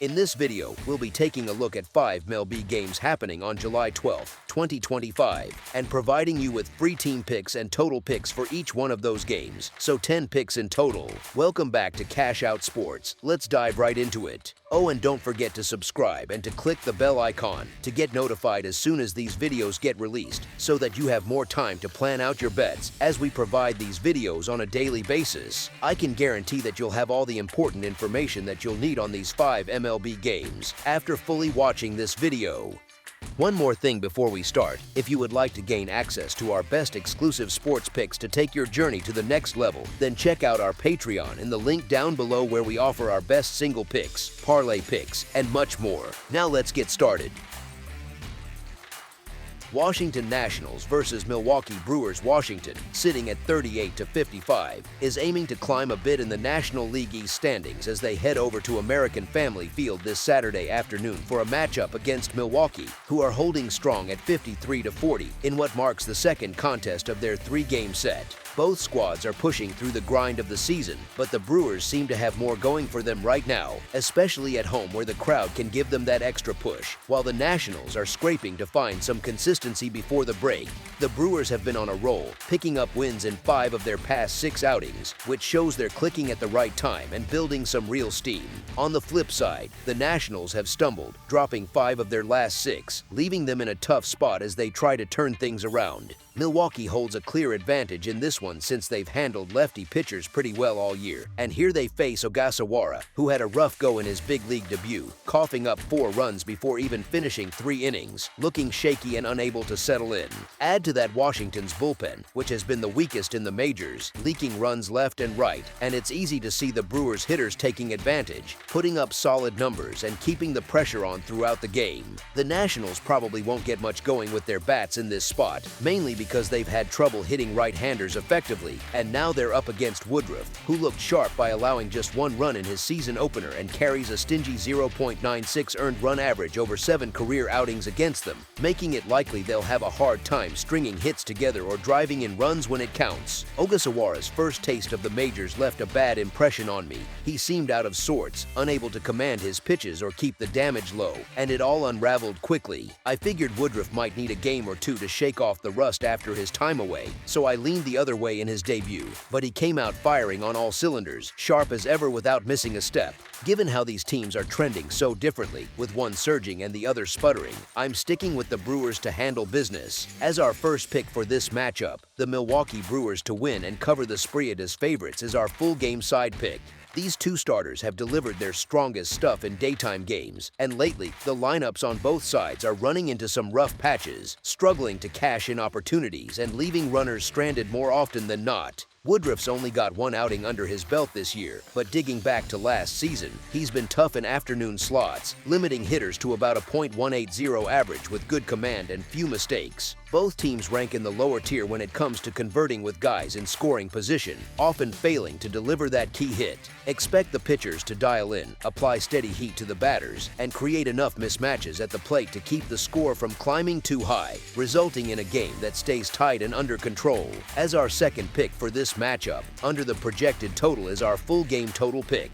In this video, we'll be taking a look at 5 MLB games happening on July 12, 2025, and providing you with free team picks and total picks for each one of those games, so 10 picks in total. Welcome back to Cash Out Sports. Let's dive right into it. Oh, and don't forget to subscribe and to click the bell icon to get notified as soon as these videos get released, so that you have more time to plan out your bets as we provide these videos on a daily basis. I can guarantee that you'll have all the important information that you'll need on these 5 MLB games after fully watching this video. One more thing before we start, if you would like to gain access to our best exclusive sports picks to take your journey to the next level, then check out our Patreon in the link down below where we offer our best single picks, parlay picks, and much more. Now let's get started. Washington Nationals versus Milwaukee Brewers. Washington, sitting at 38-55, is aiming to climb a bit in the National League East standings as they head over to American Family Field this Saturday afternoon for a matchup against Milwaukee, who are holding strong at 53-40 in what marks the second contest of their 3-game set. Both squads are pushing through the grind of the season, but the Brewers seem to have more going for them right now, especially at home where the crowd can give them that extra push, while the Nationals are scraping to find some consistency before the break. The Brewers have been on a roll, picking up wins in 5 of their past 6 outings, which shows they're clicking at the right time and building some real steam. On the flip side, the Nationals have stumbled, dropping 5 of their last 6, leaving them in a tough spot as they try to turn things around. Milwaukee holds a clear advantage in this one since they've handled lefty pitchers pretty well all year, and here they face Ogasawara, who had a rough go in his big league debut, coughing up 4 runs before even finishing 3 innings, looking shaky and unable to settle in. Add to that Washington's bullpen, which has been the weakest in the majors, leaking runs left and right, and it's easy to see the Brewers hitters taking advantage, putting up solid numbers and keeping the pressure on throughout the game. The Nationals probably won't get much going with their bats in this spot, mainly because they've had trouble hitting right-handers effectively, and now they're up against Woodruff, who looked sharp by allowing just 1 run in his season opener and carries a stingy 0.96 earned run average over 7 career outings against them, making it likely they'll have a hard time stringing hits together or driving in runs when it counts. Ogasawara's first taste of the majors left a bad impression on me. He seemed out of sorts, unable to command his pitches or keep the damage low, and it all unraveled quickly. I figured Woodruff might need a game or 2 to shake off the rust after his time away, so I leaned the other way in his debut, but he came out firing on all cylinders, sharp as ever without missing a step. Given how these teams are trending so differently, with one surging and the other sputtering, I'm sticking with the Brewers to handle business. As our first pick for this matchup, the Milwaukee Brewers to win and cover the spread as favorites is our full game side pick. These 2 starters have delivered their strongest stuff in daytime games, and lately, the lineups on both sides are running into some rough patches, struggling to cash in opportunities and leaving runners stranded more often than not. Woodruff's only got 1 outing under his belt this year, but digging back to last season, he's been tough in afternoon slots, limiting hitters to about a .180 average with good command and few mistakes. Both teams rank in the lower tier when it comes to converting with guys in scoring position, often failing to deliver that key hit. Expect the pitchers to dial in, apply steady heat to the batters, and create enough mismatches at the plate to keep the score from climbing too high, resulting in a game that stays tight and under control. As our second pick for this matchup, under the projected total is our full game total pick.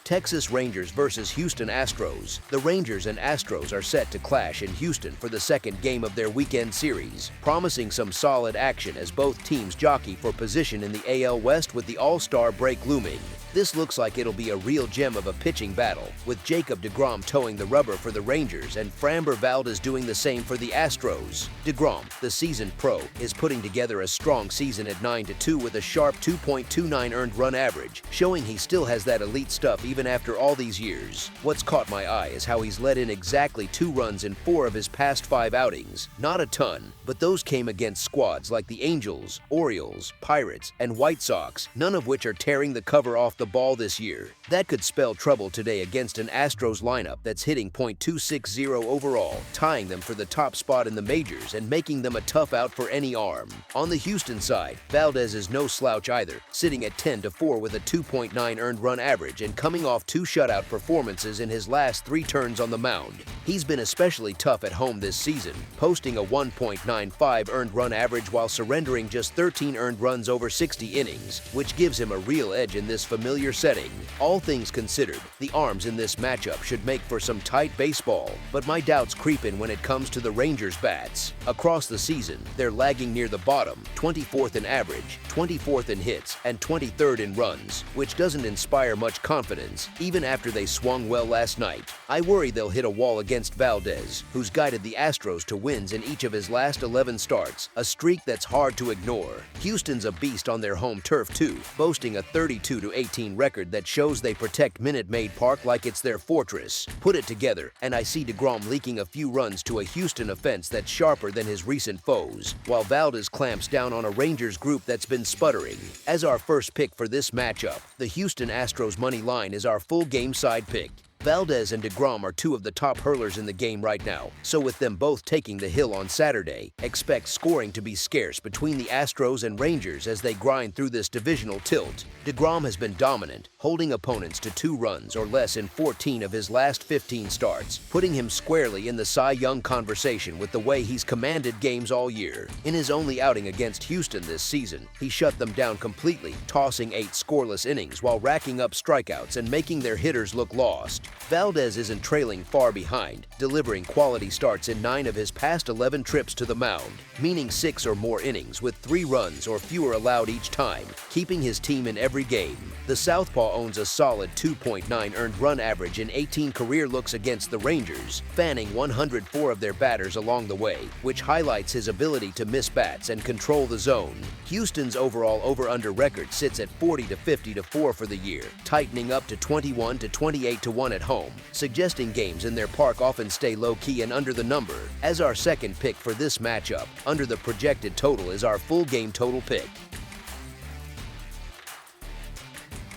Texas Rangers versus Houston Astros. The Rangers and Astros are set to clash in Houston for the second game of their weekend series, promising some solid action as both teams jockey for position in the AL West with the All-Star break looming. This looks like it'll be a real gem of a pitching battle, with Jacob deGrom towing the rubber for the Rangers and Framber Valdez doing the same for the Astros. deGrom, the seasoned pro, is putting together a strong season at 9-2 with a sharp 2.29 earned run average, showing he still has that elite stuff even after all these years. What's caught my eye is how he's let in exactly 2 runs in 4 of his past 5 outings. Not a ton, but those came against squads like the Angels, Orioles, Pirates, and White Sox, none of which are tearing the cover off the ball this year. That could spell trouble today against an Astros lineup that's hitting .260 overall, tying them for the top spot in the majors and making them a tough out for any arm. On the Houston side, Valdez is no slouch either, sitting at 10-4 with a 2.9 earned run average and coming off 2 shutout performances in his last 3 turns on the mound. He's been especially tough at home this season, posting a 1.95 earned run average while surrendering just 13 earned runs over 60 innings, which gives him a real edge in this familiar familiar setting. All things considered, the arms in this matchup should make for some tight baseball, but my doubts creep in when it comes to the Rangers' bats. Across the season, they're lagging near the bottom, 24th in average, 24th in hits, and 23rd in runs, which doesn't inspire much confidence, even after they swung well last night. I worry they'll hit a wall against Valdez, who's guided the Astros to wins in each of his last 11 starts, a streak that's hard to ignore. Houston's a beast on their home turf too, boasting a 32-18 record that shows they protect Minute Maid Park like it's their fortress. Put it together, and I see DeGrom leaking a few runs to a Houston offense that's sharper than his recent foes, while Valdez clamps down on a Rangers group that's been sputtering. As our first pick for this matchup, the Houston Astros money line is our full game side pick. Valdez and DeGrom are two of the top hurlers in the game right now, so with them both taking the hill on Saturday, expect scoring to be scarce between the Astros and Rangers as they grind through this divisional tilt. DeGrom has been dominant, holding opponents to 2 runs or less in 14 of his last 15 starts, putting him squarely in the Cy Young conversation with the way he's commanded games all year. In his only outing against Houston this season, he shut them down completely, tossing 8 scoreless innings while racking up strikeouts and making their hitters look lost. Valdez isn't trailing far behind, delivering quality starts in 9 of his past 11 trips to the mound, meaning 6 or more innings with 3 runs or fewer allowed each time, keeping his team in every game. The southpaw owns a solid 2.9 earned run average in 18 career looks against the Rangers, fanning 104 of their batters along the way, which highlights his ability to miss bats and control the zone. Houston's overall over-under record sits at 40-50-4 for the year, tightening up to 21-28-1 at home, suggesting games in their park often stay low-key and under the number. As our second pick for this matchup, under the projected total is our full game total pick.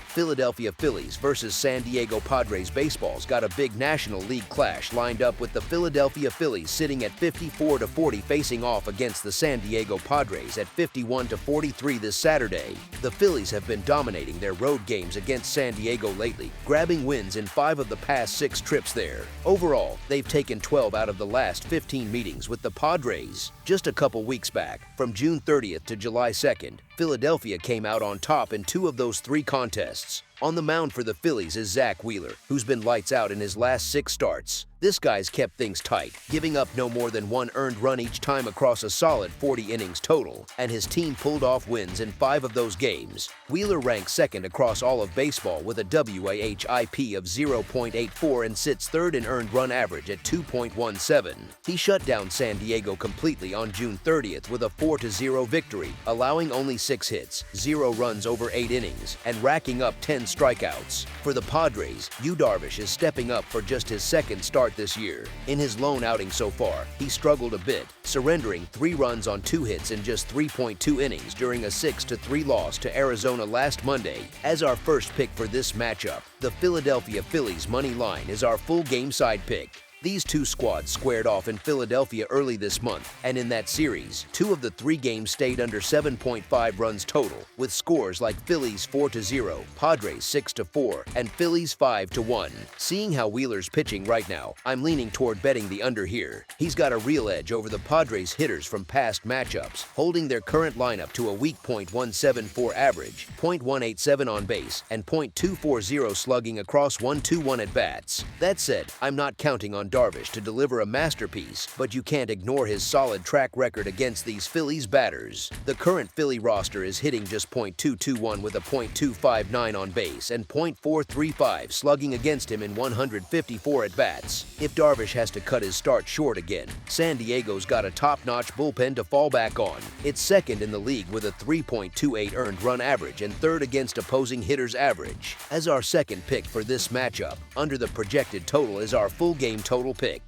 Philadelphia Phillies versus San Diego Padres. Baseball's got a big National League clash lined up with the Philadelphia Phillies sitting at 54-40 facing off against the San Diego Padres at 51-43 this Saturday. The Phillies have been dominating their road games against San Diego lately, grabbing wins in 5 of the past 6 trips there. Overall, they've taken 12 out of the last 15 meetings with the Padres. Just a couple weeks back, from June 30th to July 2nd, Philadelphia came out on top in 2 of those 3 contests. On the mound for the Phillies is Zach Wheeler, who's been lights out in his last 6 starts. This guy's kept things tight, giving up no more than 1 earned run each time across a solid 40 innings total, and his team pulled off wins in 5 of those games. Wheeler ranks second across all of baseball with a WAHIP of 0.84 and sits third in earned run average at 2.17. He shut down San Diego completely on June 30th with a 4-0 victory, allowing only 6 hits, 0 runs over 8 innings, and racking up 10 strikeouts. For the Padres, Yu Darvish is stepping up for just his second start this year. In his lone outing so far, he struggled a bit, surrendering 3 runs on 2 hits in just 3.2 innings during a 6-3 loss to Arizona last Monday. As our first pick for this matchup, the Philadelphia Phillies money line is our full game side pick. These 2 squads squared off in Philadelphia early this month, and in that series, 2 of the 3 games stayed under 7.5 runs total, with scores like Phillies 4-0, Padres 6-4, and Phillies 5-1. Seeing how Wheeler's pitching right now, I'm leaning toward betting the under here. He's got a real edge over the Padres hitters from past matchups, holding their current lineup to a weak .174 average, .187 on base, and .240 slugging across 1-2-1 at bats. That said, I'm not counting on Darvish to deliver a masterpiece, but you can't ignore his solid track record against these Phillies batters. The current Philly roster is hitting just .221 with a .259 on base and .435 slugging against him in 154 at-bats. If Darvish has to cut his start short again, San Diego's got a top-notch bullpen to fall back on. It's second in the league with a 3.28 earned run average and third against opposing hitters average. As our second pick for this matchup, under the projected total is our full game total pick.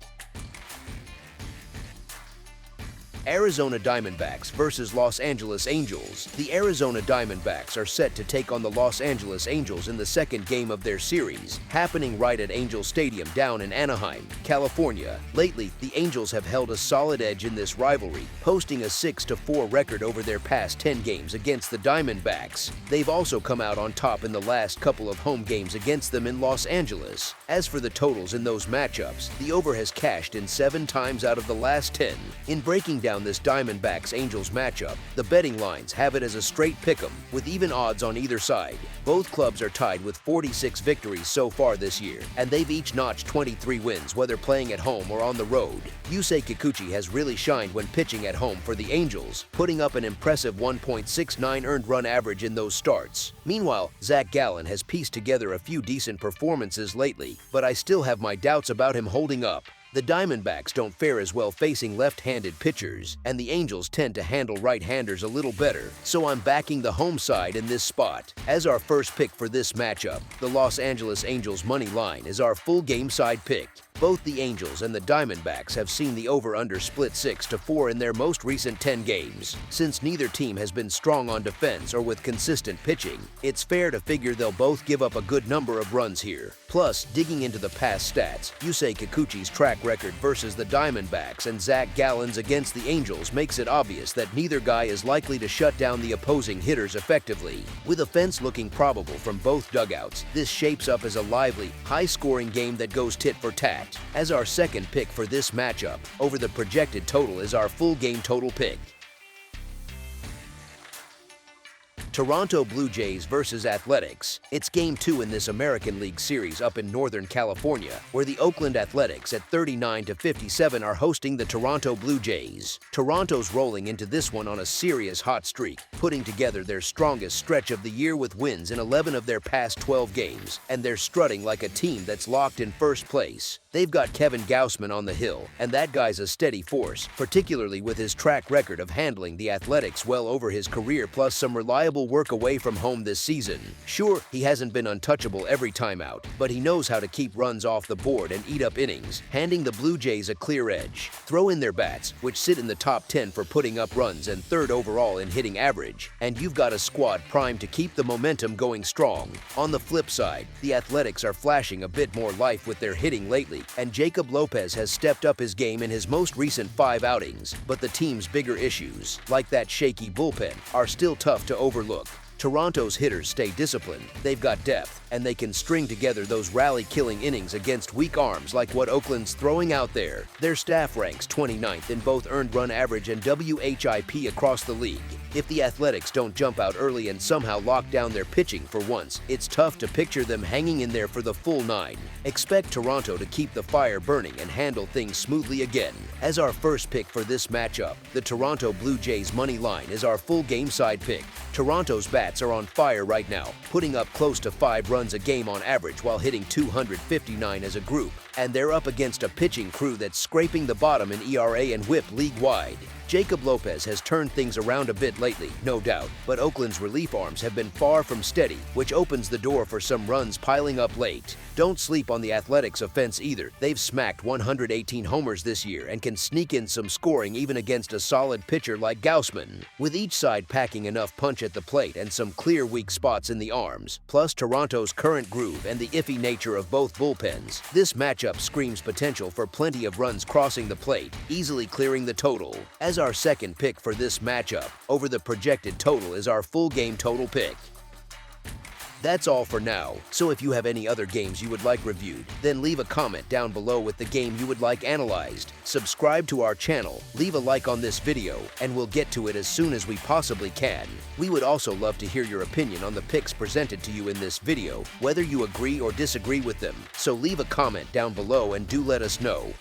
Arizona Diamondbacks versus Los Angeles Angels. The Arizona Diamondbacks are set to take on the Los Angeles Angels in the second game of their series, happening right at Angel Stadium down in Anaheim, California. Lately, the Angels have held a solid edge in this rivalry, posting a 6-4 record over their past 10 games against the Diamondbacks. They've also come out on top in the last couple of home games against them in Los Angeles. As for the totals in those matchups, the over has cashed in 7 times out of the last 10. In breaking down down this Diamondbacks-Angels matchup, the betting lines have it as a straight pick'em with even odds on either side. Both clubs are tied with 46 victories so far this year, and they've each notched 23 wins whether playing at home or on the road. Yusei Kikuchi has really shined when pitching at home for the Angels, putting up an impressive 1.69 earned run average in those starts. Meanwhile, Zach Gallen has pieced together a few decent performances lately, but I still have my doubts about him holding up. The Diamondbacks don't fare as well facing left-handed pitchers, and the Angels tend to handle right-handers a little better, so I'm backing the home side in this spot. As our first pick for this matchup, the Los Angeles Angels money line is our full game side pick. Both the Angels and the Diamondbacks have seen the over-under split 6-4 in their most recent 10 games. Since neither team has been strong on defense or with consistent pitching, it's fair to figure they'll both give up a good number of runs here. Plus, digging into the past stats, Yusei Kikuchi's track record versus the Diamondbacks and Zach Gallen's against the Angels makes it obvious that neither guy is likely to shut down the opposing hitters effectively. With offense looking probable from both dugouts, this shapes up as a lively, high-scoring game that goes tit for tat. As our second pick for this matchup, over the projected total is our full game total pick. Toronto Blue Jays versus Athletics. It's Game 2 in this American League Series up in Northern California, where the Oakland Athletics at 39-57 are hosting the Toronto Blue Jays. Toronto's rolling into this one on a serious hot streak, putting together their strongest stretch of the year with wins in 11 of their past 12 games, and they're strutting like a team that's locked in first place. They've got Kevin Gausman on the hill, and that guy's a steady force, particularly with his track record of handling the Athletics well over his career plus some reliable work away from home this season. Sure, he hasn't been untouchable every time out, but he knows how to keep runs off the board and eat up innings, handing the Blue Jays a clear edge. Throw in their bats, which sit in the top 10 for putting up runs and third overall in hitting average, and you've got a squad primed to keep the momentum going strong. On the flip side, the Athletics are flashing a bit more life with their hitting lately, and Jacob Lopez has stepped up his game in his most recent 5 outings, but the team's bigger issues, like that shaky bullpen, are still tough to overlook. Toronto's hitters stay disciplined, they've got depth, and they can string together those rally-killing innings against weak arms like what Oakland's throwing out there. Their staff ranks 29th in both earned run average and WHIP across the league. If the Athletics don't jump out early and somehow lock down their pitching for once, it's tough to picture them hanging in there for the full 9. Expect Toronto to keep the fire burning and handle things smoothly again. As our first pick for this matchup, the Toronto Blue Jays money line is our full game side pick. Toronto's bats are on fire right now, putting up close to 5 runs a game on average while hitting 259 as a group, and they're up against a pitching crew that's scraping the bottom in ERA and WHIP league-wide. Jacob Lopez has turned things around a bit lately, no doubt, but Oakland's relief arms have been far from steady, which opens the door for some runs piling up late. Don't sleep on the Athletics' offense either. They've smacked 118 homers this year and can sneak in some scoring even against a solid pitcher like Gausman. With each side packing enough punch at the plate and some clear weak spots in the arms, plus Toronto's current groove and the iffy nature of both bullpens, this matchup screams potential for plenty of runs crossing the plate, easily clearing the total. As our second pick for this matchup, over the projected total is our full game total pick. That's all for now, so if you have any other games you would like reviewed, then leave a comment down below with the game you would like analyzed. Subscribe to our channel, leave a like on this video, and we'll get to it as soon as we possibly can. We would also love to hear your opinion on the picks presented to you in this video, whether you agree or disagree with them, so leave a comment down below and do let us know.